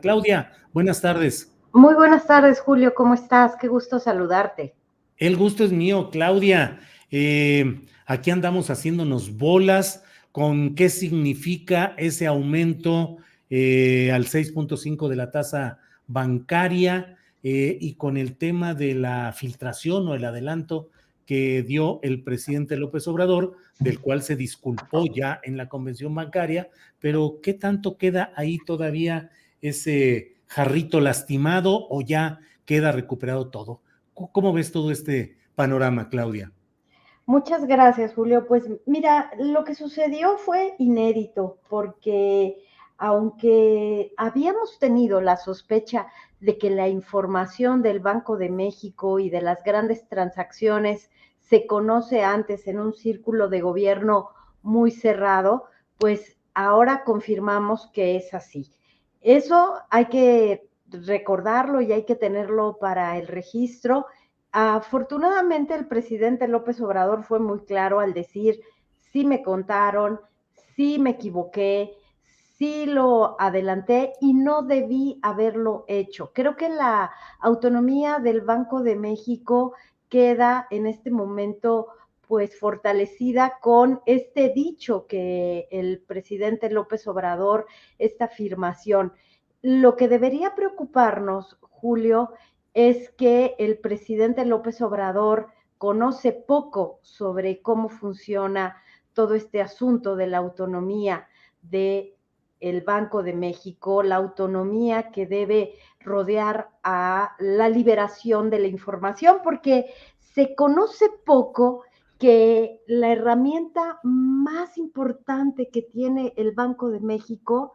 Claudia, buenas tardes. Muy buenas tardes, Julio, ¿cómo estás? Qué gusto saludarte. El gusto es mío, Claudia. Aquí andamos haciéndonos bolas con qué significa ese aumento al 6.5 de la tasa bancaria y con el tema de la filtración o el adelanto que dio el presidente López Obrador, del cual se disculpó ya en la convención bancaria, pero ¿qué tanto queda ahí todavía ese jarrito lastimado o ya queda recuperado todo? ¿Cómo ves todo este panorama, Claudia? Muchas gracias, Julio. Pues mira, lo que sucedió fue inédito porque aunque habíamos tenido la sospecha de que la información del Banco de México y de las grandes transacciones se conoce antes en un círculo de gobierno muy cerrado, pues ahora confirmamos que es así. Eso hay que recordarlo y hay que tenerlo para el registro. Afortunadamente, el presidente López Obrador fue muy claro al decir, sí me contaron, sí me equivoqué, sí lo adelanté y no debí haberlo hecho. Creo que la autonomía del Banco de México queda en este momento pues fortalecida con este dicho que el presidente López Obrador, esta afirmación. Lo que debería preocuparnos, Julio, es que el presidente López Obrador conoce poco sobre cómo funciona todo este asunto de la autonomía de el Banco de México, la autonomía que debe rodear a la liberación de la información, porque se conoce poco que la herramienta más importante que tiene el Banco de México,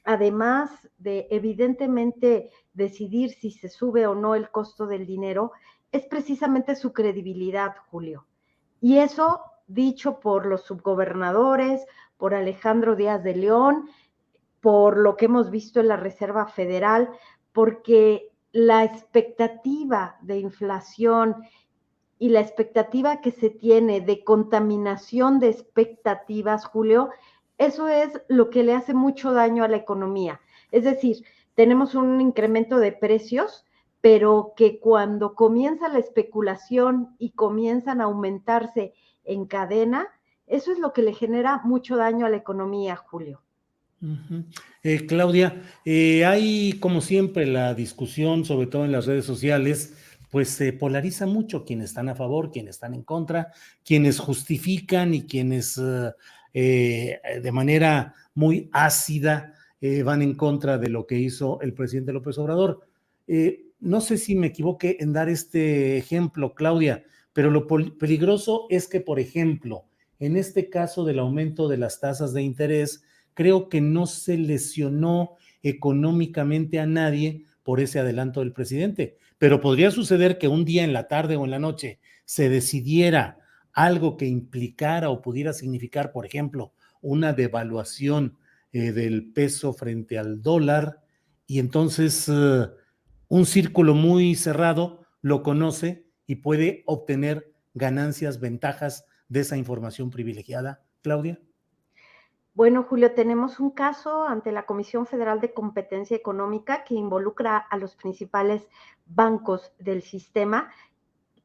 además de evidentemente decidir si se sube o no el costo del dinero, es precisamente su credibilidad, Julio. Y eso dicho por los subgobernadores, por Alejandro Díaz de León, por lo que hemos visto en la Reserva Federal, porque la expectativa de inflación y la expectativa que se tiene de contaminación de expectativas, Julio, eso es lo que le hace mucho daño a la economía. Es decir, tenemos un incremento de precios, pero que cuando comienza la especulación y comienzan a aumentarse en cadena, eso es lo que le genera mucho daño a la economía, Julio. Claudia, hay como siempre la discusión, sobre todo en las redes sociales, pues se polariza mucho quienes están a favor, quienes están en contra, quienes justifican y quienes de manera muy ácida van en contra de lo que hizo el presidente López Obrador. No sé si me equivoqué en dar este ejemplo, Claudia, pero lo peligroso es que, por ejemplo, en este caso del aumento de las tasas de interés, creo que no se lesionó económicamente a nadie por ese adelanto del presidente. Pero podría suceder que un día en la tarde o en la noche se decidiera algo que implicara o pudiera significar, por ejemplo, una devaluación del peso frente al dólar, y entonces un círculo muy cerrado lo conoce y puede obtener ganancias, ventajas de esa información privilegiada. Claudia. Bueno, Julio, tenemos un caso ante la Comisión Federal de Competencia Económica que involucra a los principales bancos del sistema,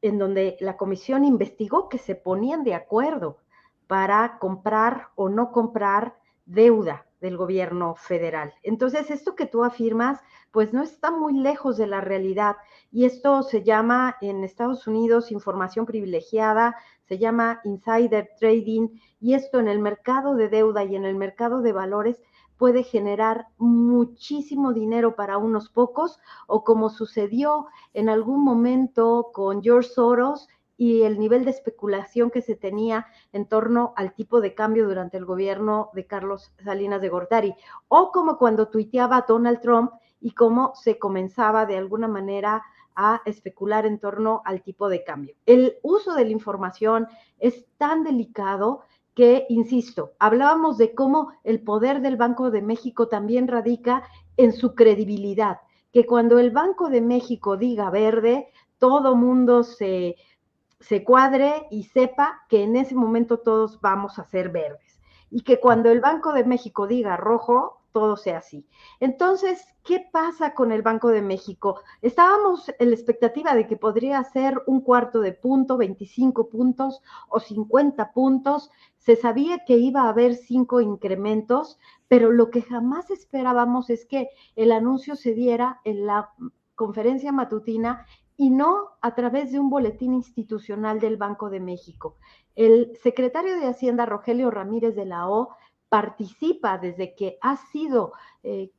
en donde la comisión investigó que se ponían de acuerdo para comprar o no comprar deuda del gobierno federal. Entonces, esto que tú afirmas, pues no está muy lejos de la realidad. Y esto se llama en Estados Unidos información privilegiada, se llama insider trading, y esto en el mercado de deuda y en el mercado de valores puede generar muchísimo dinero para unos pocos, o como sucedió en algún momento con George Soros y el nivel de especulación que se tenía en torno al tipo de cambio durante el gobierno de Carlos Salinas de Gortari, o como cuando tuiteaba Donald Trump y cómo se comenzaba de alguna manera a especular en torno al tipo de cambio. El uso de la información es tan delicado que, insisto, hablábamos de cómo el poder del Banco de México también radica en su credibilidad, que cuando el Banco de México diga verde, todo mundo se cuadre y sepa que en ese momento todos vamos a ser verdes. Y que cuando el Banco de México diga rojo, todo sea así. Entonces, ¿qué pasa con el Banco de México? Estábamos en la expectativa de que podría ser un cuarto de punto, 25 puntos o 50 puntos. Se sabía que iba a haber 5 incrementos, pero lo que jamás esperábamos es que el anuncio se diera en la conferencia matutina y no a través de un boletín institucional del Banco de México. El secretario de Hacienda, Rogelio Ramírez de la O, participa desde que ha sido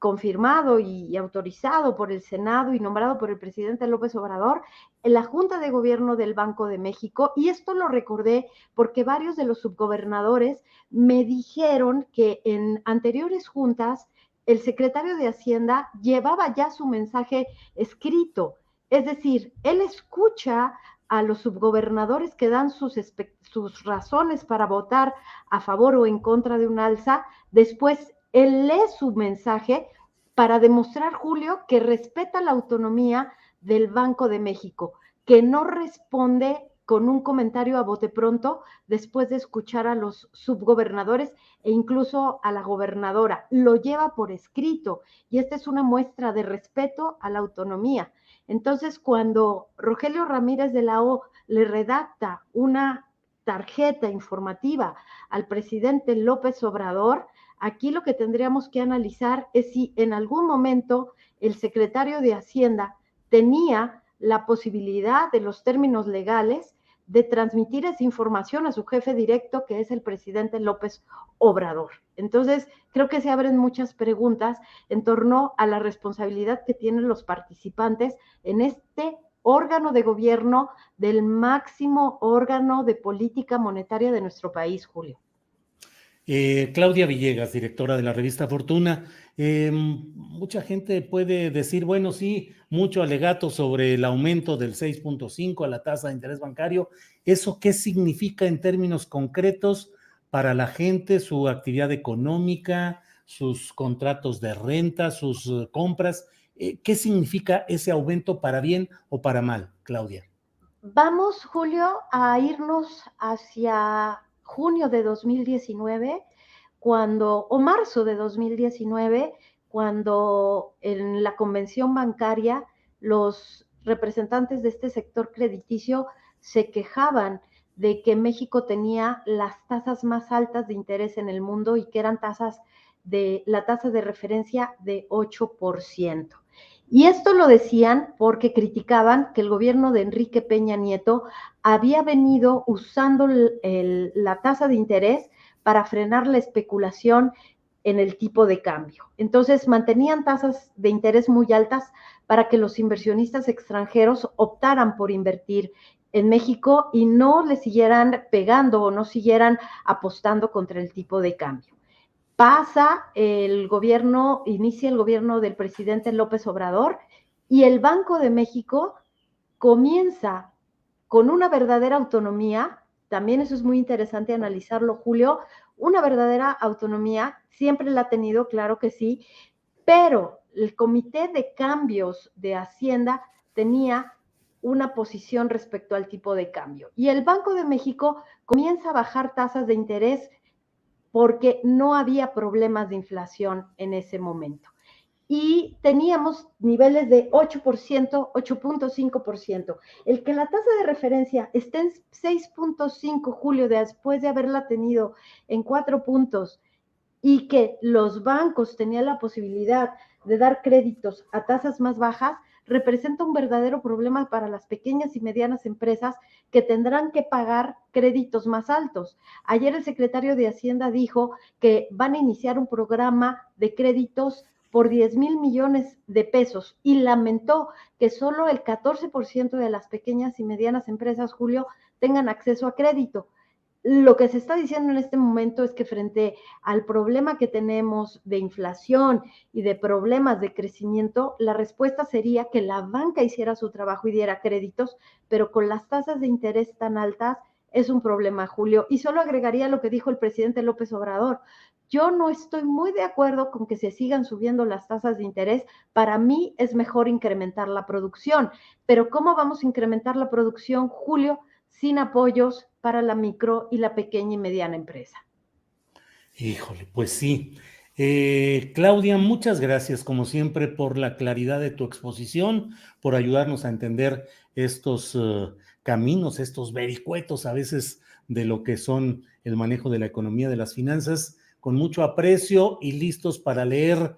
confirmado y autorizado por el Senado y nombrado por el presidente López Obrador en la Junta de Gobierno del Banco de México, y esto lo recordé porque varios de los subgobernadores me dijeron que en anteriores juntas el secretario de Hacienda llevaba ya su mensaje escrito, es decir, él escucha a los subgobernadores que dan sus razones para votar a favor o en contra de un alza, después él lee su mensaje para demostrar, Julio, que respeta la autonomía del Banco de México, que no responde con un comentario a bote pronto después de escuchar a los subgobernadores e incluso a la gobernadora. Lo lleva por escrito y esta es una muestra de respeto a la autonomía. Entonces, cuando Rogelio Ramírez de la O le redacta una tarjeta informativa al presidente López Obrador, aquí lo que tendríamos que analizar es si en algún momento el secretario de Hacienda tenía la posibilidad de los términos legales de transmitir esa información a su jefe directo, que es el presidente López Obrador. Entonces, creo que se abren muchas preguntas en torno a la responsabilidad que tienen los participantes en este órgano de gobierno del máximo órgano de política monetaria de nuestro país, Julio. Claudia Villegas, directora de la revista Fortuna. Mucha gente puede decir, bueno, sí, mucho alegato sobre el aumento del 6.5 a la tasa de interés bancario. ¿Eso qué significa en términos concretos para la gente, su actividad económica, sus contratos de renta, sus compras? ¿Qué significa ese aumento para bien o para mal, Claudia? Vamos, Julio, a irnos hacia junio de 2019, o marzo de 2019, cuando en la convención bancaria los representantes de este sector crediticio se quejaban de que México tenía las tasas más altas de interés en el mundo y que eran la tasa de referencia de 8%. Y esto lo decían porque criticaban que el gobierno de Enrique Peña Nieto había venido usando la tasa de interés para frenar la especulación en el tipo de cambio. Entonces, mantenían tasas de interés muy altas para que los inversionistas extranjeros optaran por invertir en México y no le siguieran pegando o no siguieran apostando contra el tipo de cambio. Inicia el gobierno del presidente López Obrador y el Banco de México comienza con una verdadera autonomía. También eso es muy interesante analizarlo, Julio. Una verdadera autonomía, siempre la ha tenido, claro que sí, pero el Comité de Cambios de Hacienda tenía una posición respecto al tipo de cambio. Y el Banco de México comienza a bajar tasas de interés porque no había problemas de inflación en ese momento. Y teníamos niveles de 8%, 8.5%. El que la tasa de referencia esté en 6.5, Julio, después de haberla tenido en 4 puntos, y que los bancos tenían la posibilidad de dar créditos a tasas más bajas, representa un verdadero problema para las pequeñas y medianas empresas que tendrán que pagar créditos más altos. Ayer el secretario de Hacienda dijo que van a iniciar un programa de créditos por 10,000 millones de pesos y lamentó que solo el 14% de las pequeñas y medianas empresas, Julio, tengan acceso a crédito. Lo que se está diciendo en este momento es que frente al problema que tenemos de inflación y de problemas de crecimiento, la respuesta sería que la banca hiciera su trabajo y diera créditos, pero con las tasas de interés tan altas es un problema, Julio. Y solo agregaría lo que dijo el presidente López Obrador. Yo no estoy muy de acuerdo con que se sigan subiendo las tasas de interés. Para mí es mejor incrementar la producción. Pero ¿cómo vamos a incrementar la producción, Julio, sin apoyos para la micro y la pequeña y mediana empresa? Híjole, pues sí. Claudia, muchas gracias como siempre por la claridad de tu exposición, por ayudarnos a entender estos caminos, estos vericuetos a veces de lo que son el manejo de la economía, de las finanzas, con mucho aprecio y listos para leer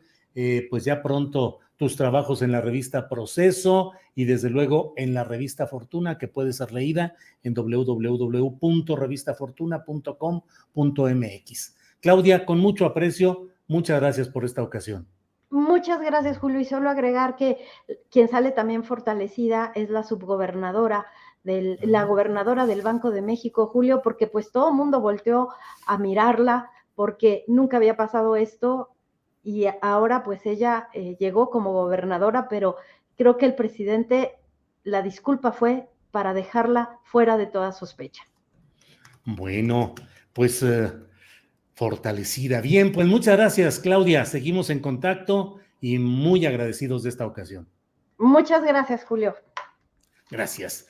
pues ya pronto tus trabajos en la revista Proceso y desde luego en la revista Fortuna, que puede ser leída en www.revistafortuna.com.mx. Claudia, con mucho aprecio, muchas gracias por esta ocasión. Muchas gracias, Julio. Y solo agregar que quien sale también fortalecida es la subgobernadora, la gobernadora del Banco de México, Julio, porque pues todo el mundo volteó a mirarla, porque nunca había pasado esto y ahora pues ella llegó como gobernadora, pero creo que el presidente, la disculpa fue para dejarla fuera de toda sospecha. Bueno, pues fortalecida. Bien, pues muchas gracias, Claudia. Seguimos en contacto y muy agradecidos de esta ocasión. Muchas gracias, Julio. Gracias.